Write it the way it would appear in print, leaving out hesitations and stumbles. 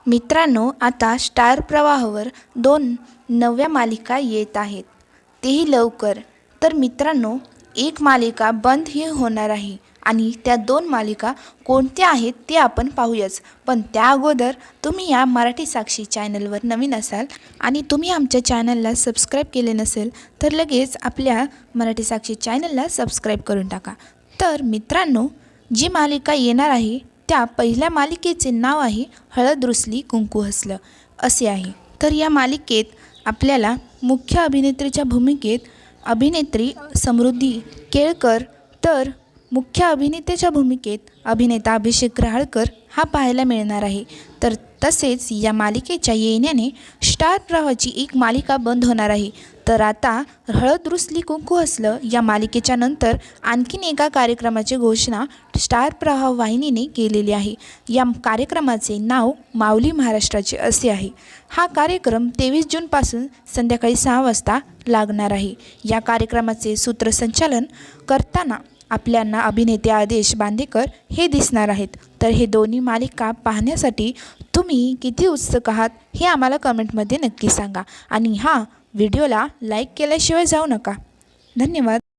मित्रांनो, आता स्टार प्रवाहावर 2 नव्या मालिका येत आहेत, तेही लवकर. तर मित्रांनो, एक मालिका बंद ही होणार आहे आणि त्या 2 मालिका कोणत्या आहेत ते आपण पाहूयाच. पण त्या अगोदर तुम्ही या मराठी साक्षी चॅनलवर नवीन असाल आणि तुम्ही आमच्या चॅनलला सबस्क्राईब केले नसेल तर लगेच आपल्या मराठी साक्षी चॅनलला सबस्क्राईब करून टाका. तर मित्रांनो, जी मालिका येणार आहे त्या पहिल्या मालिकेचे नाव आहे हळद रुसली कुंकू हसलं असे आहे. तर या मालिकेत आपल्याला मुख्य अभिनेत्रीच्या भूमिकेत अभिनेत्री समृद्धी केळकर, तर मुख्य अभिनेत्याच्या भूमिकेत अभिनेता अभिषेक रहाळकर हा पाहायला मिळणार आहे. तर तसेच या मालिकेच्या येण्याने स्टार प्रवाहाची एक मालिका बंद होणार आहे. तर आता हळद रुसली कुंकू हसलं या मालिकेच्या नंतर आणखीन एका कार्यक्रमाची घोषणा स्टार प्रवाह वाहिनीने केलेली आहे. या कार्यक्रमाचे नाव माऊली महाराष्ट्राचे असे आहे. हा कार्यक्रम 23 जूनपासून संध्याकाळी 6 वाजता लागणार आहे. या कार्यक्रमाचे सूत्रसंचालन करताना आपल्यांना अभिनेते आदेश बांदेकर हे दिसणार आहेत. तर हे दोन्ही मालिका पाहण्यासाठी तुम्ही किती उत्सुक आहात हे आम्हाला कमेंटमध्ये नक्की सांगा आणि व्हिडिओला लाईक केल्याशिवाय जाऊ नका. धन्यवाद.